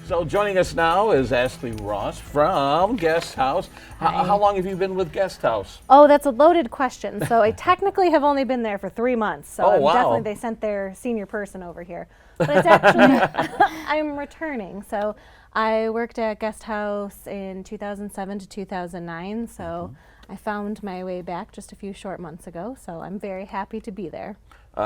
So joining us now is Ashley Ross from Guest House. How long have you been with Guest House? Oh, that's a loaded question. So I technically have only been there for 3 months. So Oh, wow. definitely they sent their senior person over here. But it's actually, I'm returning. So I worked at Guest House in 2007 to 2009. So I found my way back just a few short months ago. So I'm very happy to be there.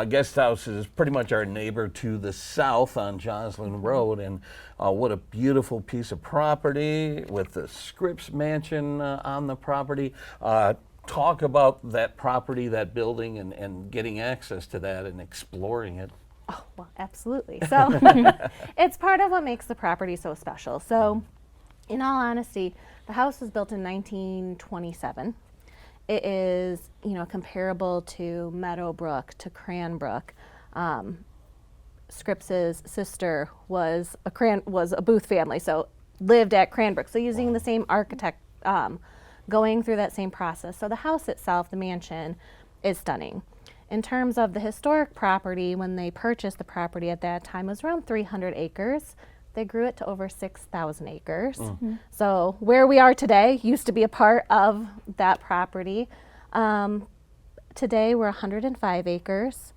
Guest House is pretty much our neighbor to the south on Joslyn Road, and what a beautiful piece of property with the Scripps Mansion on the property. Talk about that property, that building, and getting access to that and exploring it. Oh, well, absolutely. So it's part of what makes the property so special. So in all honesty, the house was built in 1927. It is, comparable to Meadowbrook, to Cranbrook. Scripps's sister was a Booth family, so lived at Cranbrook. So using the same architect, going through that same process. So the house itself, the mansion, is stunning. In terms of the historic property, when they purchased the property at that time, it was around 300 acres. They grew it to over 6,000 acres. So where we are today used to be a part of that property. Today we're 105 acres.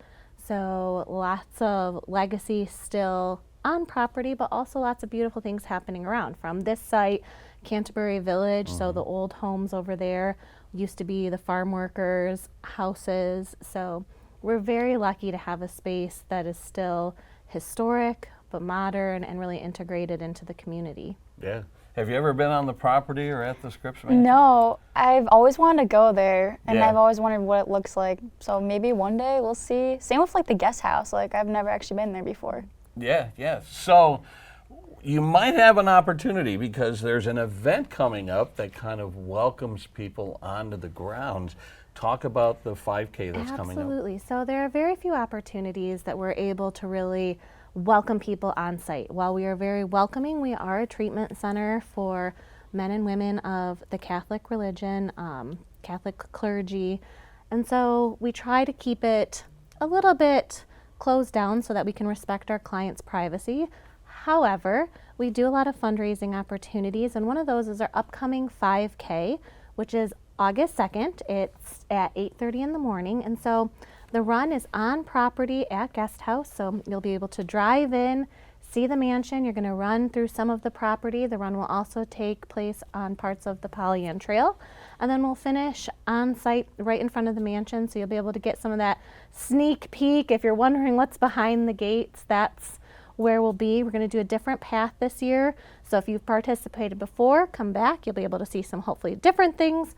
So lots of legacy still on property, but also lots of beautiful things happening around. From this site, Canterbury Village, so the old homes over there used to be the farm workers' houses. So we're very lucky to have a space that is still historic, but modern and really integrated into the community. Yeah. Have you ever been on the property or at the Scripps Mansion? No, I've always wanted to go there, and Yeah. I've always wondered what it looks like. So maybe one day we'll see. Same with like the guest house. Like I've never actually been there before. Yeah. So you might have an opportunity because there's an event coming up that kind of welcomes people onto the grounds. Talk about the 5K that's coming up. Absolutely. So there are very few opportunities that we're able to really welcome people on site. While we are very welcoming, we are a treatment center for men and women of the Catholic religion, Catholic clergy. And so we try to keep it a little bit closed down so that we can respect our clients' privacy. However, we do a lot of fundraising opportunities, and one of those is our upcoming 5K, which is August 2nd. It's at 8:30 in the morning. And so the run is on property at Guest House, so you'll be able to drive in, see the mansion. You're going to run through some of the property. The run will also take place on parts of the Pollyant Trail, and then we'll finish on site right in front of the mansion, so you'll be able to get some of that sneak peek. If you're wondering what's behind the gates, that's where we'll be. We're going to do a different path this year, so if you've participated before, come back. You'll be able to see some hopefully different things.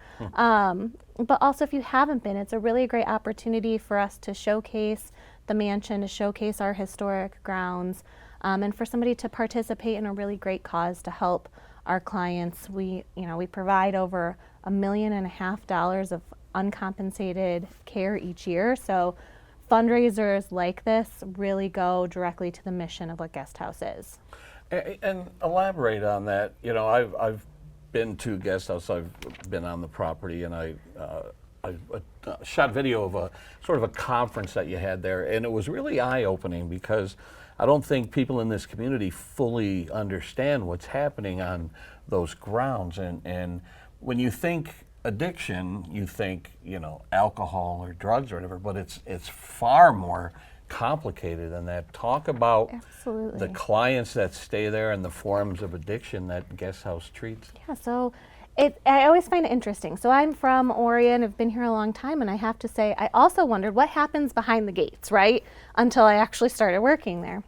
But also if you haven't been, it's a really great opportunity for us to showcase the mansion, to showcase our historic grounds, and for somebody to participate in a really great cause to help our clients. We provide over $1.5 million of uncompensated care each year. So fundraisers like this really go directly to the mission of what Guest House is. And elaborate on that. I've been to Guest House. I've been on the property, and I shot video of a sort of a conference that you had there, and it was really eye-opening because I don't think people in this community fully understand what's happening on those grounds. And when you think addiction, you think alcohol or drugs or whatever, but it's far more complicated than that. Talk about Absolutely. the clients that stay there and the forms of addiction that Guest House treats. Yeah, so I always find it interesting. So I'm from Orion, I've been here a long time, and I have to say, I also wondered what happens behind the gates, right? Until I actually started working there.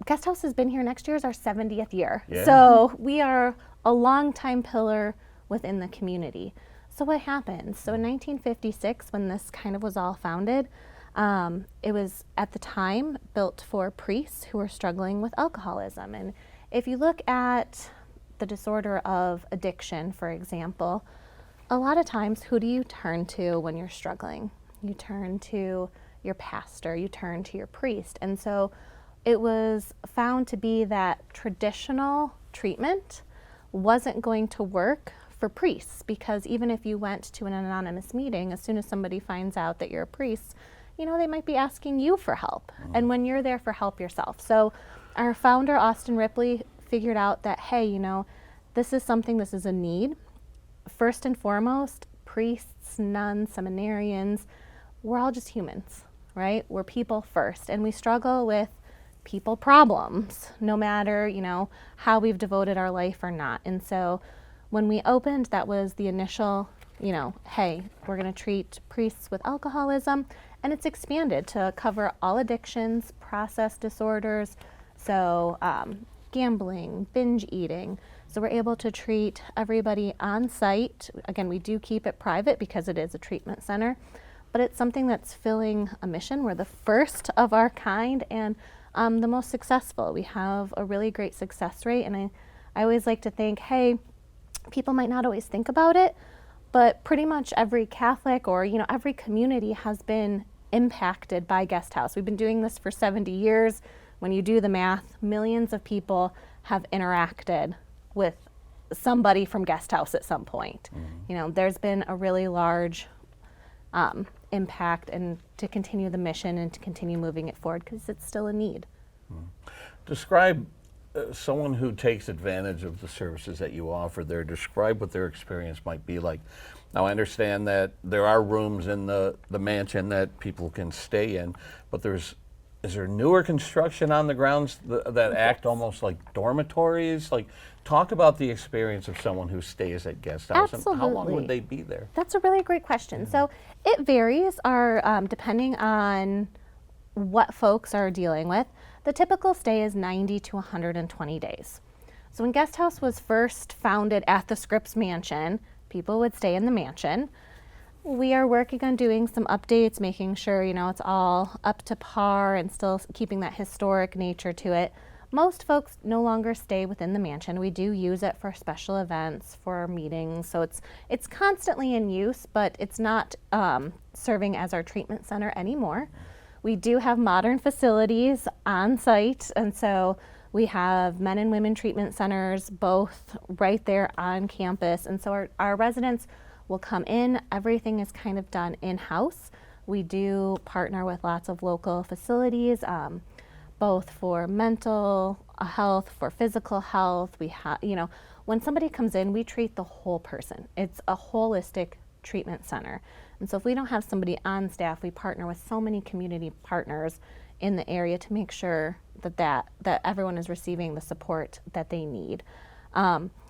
Guest House has been here, next year is our 70th year. Yeah. So we are a long-time pillar within the community. So what happened? So in 1956, when this kind of was all founded, it was at the time built for priests who were struggling with alcoholism. And if you look at the disorder of addiction, for example, a lot of times who do you turn to when you're struggling? You turn to your pastor, you turn to your priest. And so it was found to be that traditional treatment wasn't going to work for priests, because even if you went to an anonymous meeting, as soon as somebody finds out that you're a priest, they might be asking you for help. And when you're there for help yourself. So our founder, Austin Ripley, figured out that, hey, this is a need. First and foremost, priests, nuns, seminarians, we're all just humans, right? We're people first, and we struggle with people problems, no matter, how we've devoted our life or not. And so when we opened, that was the initial, hey, we're going to treat priests with alcoholism, and it's expanded to cover all addictions, process disorders, so gambling, binge eating. So we're able to treat everybody on site. Again, we do keep it private because it is a treatment center, but it's something that's filling a mission. We're the first of our kind and the most successful. We have a really great success rate, and I always like to think, hey, people might not always think about it, but pretty much every Catholic or every community has been impacted by Guest House. We've been doing this for 70 years. When you do the math, millions of people have interacted with somebody from Guest House at some point. There's been a really large impact, and to continue the mission and to continue moving it forward because it's still a need. Describe someone who takes advantage of the services that you offer there. Describe what their experience might be like. Now, I understand that there are rooms in the mansion that people can stay in, but is there newer construction on the grounds that act almost like dormitories? Like, talk about the experience of someone who stays at Guest House. Absolutely. And how long would they be there? That's a really great question. So it varies depending on what folks are dealing with. The typical stay is 90 to 120 days. So when Guest House was first founded at the Scripps Mansion, people would stay in the mansion. We are working on doing some updates, making sure, it's all up to par and still keeping that historic nature to it. Most folks no longer stay within the mansion. We do use it for special events, for meetings, so it's constantly in use, but it's not serving as our treatment center anymore. We do have modern facilities on site, and so we have men and women treatment centers both right there on campus, and so our residents will come in. Everything is kind of done in-house. We do partner with lots of local facilities, both for mental health, for physical health. We have, when somebody comes in, we treat the whole person. It's a holistic treatment center. And so if we don't have somebody on staff, we partner with so many community partners in the area to make sure that everyone is receiving the support that they need.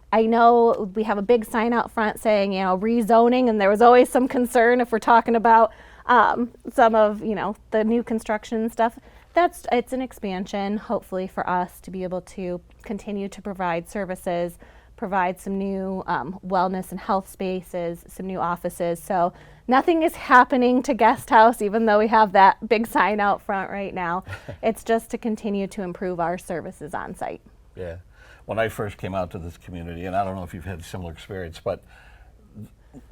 I know we have a big sign out front saying, rezoning, and there was always some concern if we're talking about some of, the new construction stuff. It's an expansion, hopefully, for us to be able to continue to provide services, provide some new wellness and health spaces, some new offices. So nothing is happening to Guest House, even though we have that big sign out front right now. It's just to continue to improve our services on site. Yeah. When I first came out to this community, and I don't know if you've had a similar experience, but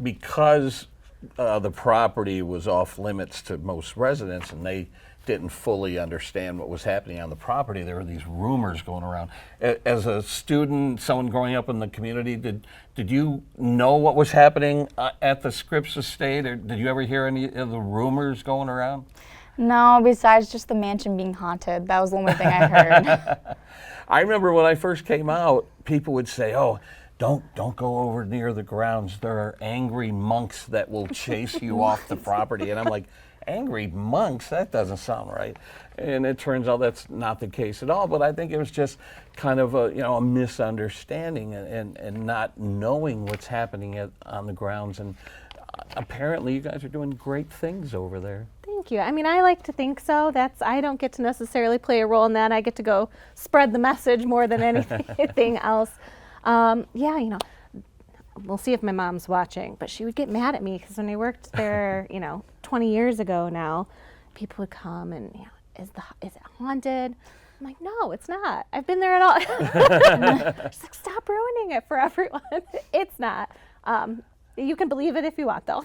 because the property was off limits to most residents and they didn't fully understand what was happening on the property, there were these rumors going around. As a student, someone growing up in the community, did you know what was happening at the Scripps estate, or did you ever hear any of the rumors going around? No, besides just the mansion being haunted. That was the only thing I heard. I remember when I first came out, people would say, "Oh, don't go over near the grounds. There are angry monks that will chase you off the property." And I'm like, angry monks? That doesn't sound right. And it turns out that's not the case at all. But I think it was just kind of a misunderstanding and not knowing what's happening on the grounds. And apparently, you guys are doing great things over there. Thank you. I mean, I like to think so. I don't get to necessarily play a role in that. I get to go spread the message more than anything else. We'll see if my mom's watching, but she would get mad at me because when I worked there, 20 years ago now, people would come and, is it haunted? I'm like, no, it's not. I've been there at all. She's like, stop ruining it for everyone. It's not. You can believe it if you want, though.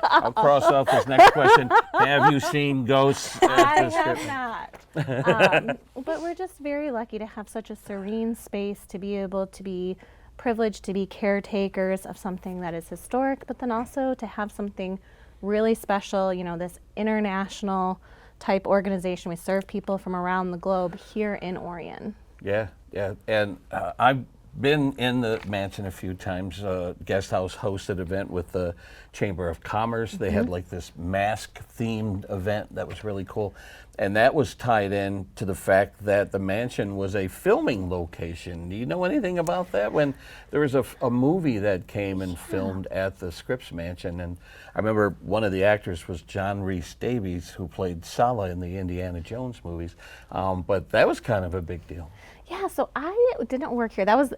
I'll cross off this next question. Have you seen ghosts at I the Scripps? have not. But we're just very lucky to have such a serene space to be able to be privileged to be caretakers of something that is historic, but then also to have something really special, this international type organization. We serve people from around the globe here in Orion. Yeah, yeah. And I've been in the mansion a few times. Guest house hosted event with the Chamber of Commerce. They had like this mask themed event that was really cool. And that was tied in to the fact that the mansion was a filming location. Do you know anything about that? When there was a movie that came and filmed at the Scripps Mansion, and I remember one of the actors was John Rhys Davies, who played Sala in the Indiana Jones movies. But that was kind of a big deal. Yeah, so I didn't work here. That was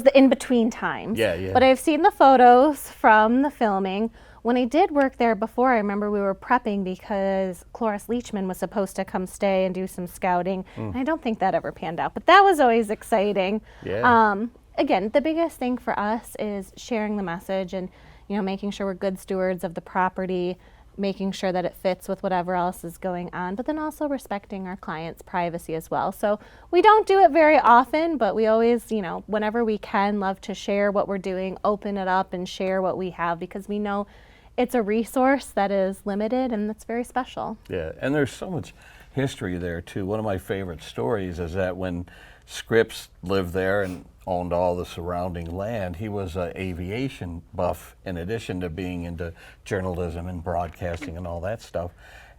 the in-between times. Yeah, yeah. But I've seen the photos from the filming. When I did work there before, I remember we were prepping because Cloris Leachman was supposed to come stay and do some scouting. And I don't think that ever panned out, but that was always exciting. Yeah. Again, the biggest thing for us is sharing the message and, making sure we're good stewards of the property, making sure that it fits with whatever else is going on, but then also respecting our clients' privacy as well. So we don't do it very often, but we always, whenever we can, love to share what we're doing, open it up and share what we have, because we know it's a resource that is limited and that's very special. Yeah, and there's so much history there too. One of my favorite stories is that when Scripps lived there and owned all the surrounding land, he was an aviation buff in addition to being into journalism and broadcasting and all that stuff.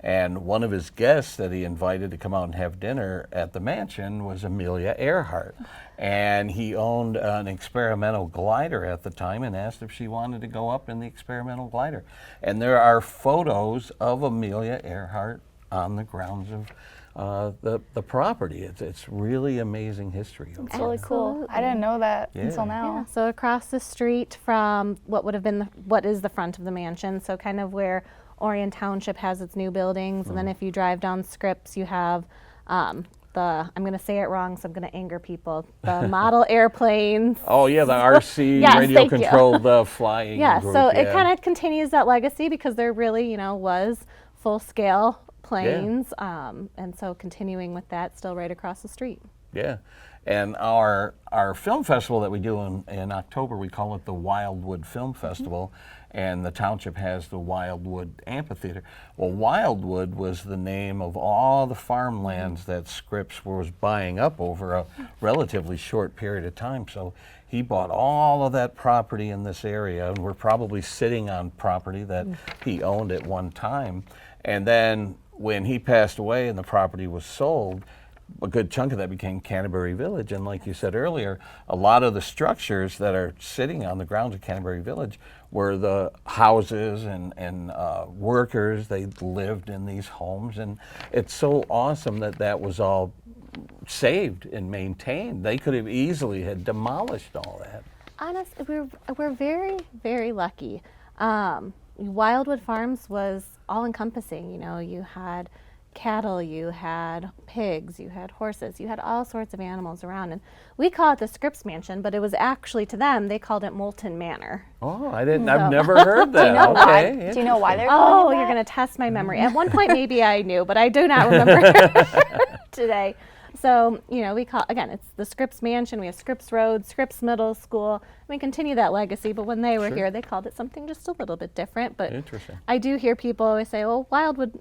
And one of his guests that he invited to come out and have dinner at the mansion was Amelia Earhart. And he owned an experimental glider at the time and asked if she wanted to go up in the experimental glider. And there are photos of Amelia Earhart on the grounds of the property. It's really amazing history. It's really cool. I didn't know that until now. Yeah, so across the street from what is the front of the mansion, so kind of where Orion Township has its new buildings, and then if you drive down Scripps, you have I'm going to say it wrong, so I'm going to anger people, the model airplanes. Oh yeah, the RC Yes, radio thank you. controlled flying Yeah, group. so it kind of continues that legacy because there really, was full-scale planes, and so continuing with that still right across the street. Yeah, and our film festival that we do in October, we call it the Wildwood Film Festival, and the township has the Wildwood Amphitheater. Well, Wildwood was the name of all the farmlands that Scripps was buying up over a relatively short period of time. So he bought all of that property in this area, and we're probably sitting on property that he owned at one time. And then when he passed away and the property was sold, a good chunk of that became Canterbury Village. And like you said earlier, a lot of the structures that are sitting on the grounds of Canterbury Village were the houses and workers. They lived in these homes. And it's so awesome that that was all saved and maintained. They could have easily had demolished all that. Honestly, we're very, very lucky. Wildwood Farms was all-encompassing. You had cattle, you had pigs, you had horses, you had all sorts of animals around. And we call it the Scripps Mansion, but it was actually, to them, they called it Moulton Manor. Oh, I've never heard that. Do you know why? Okay, Do you know why they're calling Oh, it you're that? going to test my memory. At one point, maybe I knew, but I do not remember today. So, we call, again, it's the Scripps Mansion. We have Scripps Road, Scripps Middle School. We continue that legacy, but when they were here, they called it something just a little bit different. But Interesting. I do hear people always say, well, Wildwood,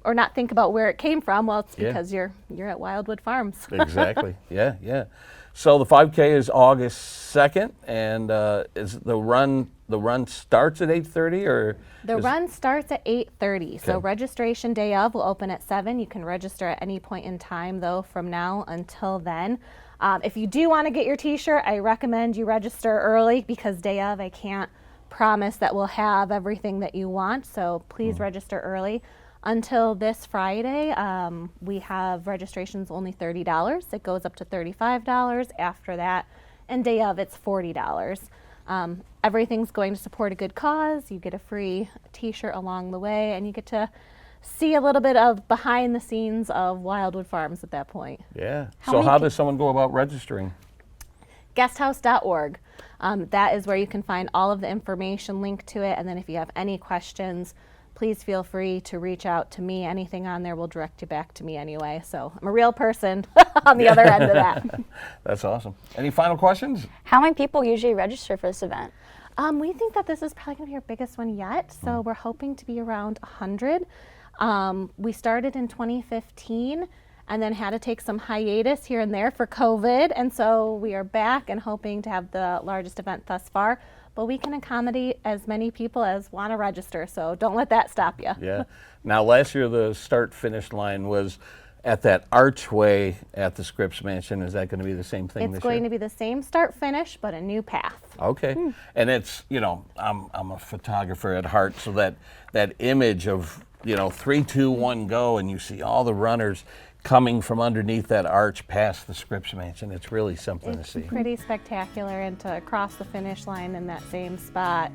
or not think about where it came from. Well, it's because you're at Wildwood Farms. Exactly. Yeah, yeah. So the 5K is August 2nd, and is the run starts at 8:30 or? The run starts at 8:30. So Okay. registration day of will open at 7. You can register at any point in time, though, from now until then. If you do want to get your T-shirt, I recommend you register early because day of, I can't promise that we'll have everything that you want. So please register early. Until this Friday, we have registrations only $30. It goes up to $35 after that, and day of it's $40. Everything's going to support a good cause. You get a free T-shirt along the way, and you get to see a little bit of behind the scenes of Wildwood Farms at that point. Yeah. How So many how does someone go about registering? Guesthouse.org. That is where you can find all of the information linked to it, and then if you have any questions, please feel free to reach out to me. Anything on there will direct you back to me anyway. So I'm a real person on the other end of that. That's awesome. Any final questions? How many people usually register for this event? We think that this is probably going to be our biggest one yet. So we're hoping to be around 100. We started in 2015 and then had to take some hiatus here and there for COVID. And so we are back and hoping to have the largest event thus far. But we can accommodate as many people as want to register, so don't let that stop you. Yeah. Now, last year the start-finish line was at that archway at the Scripps Mansion. Is that going to be the same thing this It's going year? to be the same start-finish, but a new path. Okay. And it's, I'm a photographer at heart, so that image of, 3, 2, 1, go, and you see all the runners coming from underneath that arch past the Scripps Mansion. It's really something to It's see. pretty spectacular, and to cross the finish line in that same spot,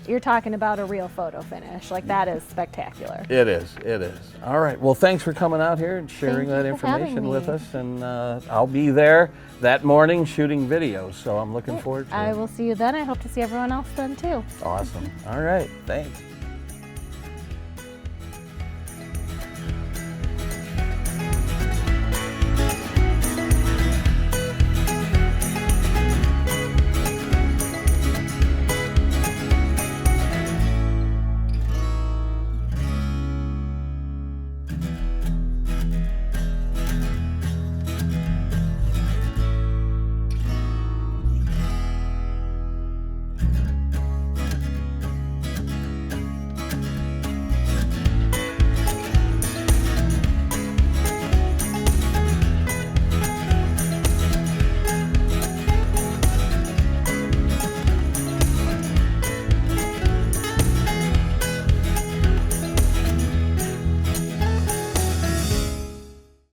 you're talking about a real photo finish. Like, that is spectacular. It is. It is. All right. Well, thanks for coming out here and sharing Thank that you for having information with me. us. And I'll be there that morning shooting videos, so I'm looking forward to I it. will see you then. I hope to see everyone else then too. Awesome. All right. Thanks.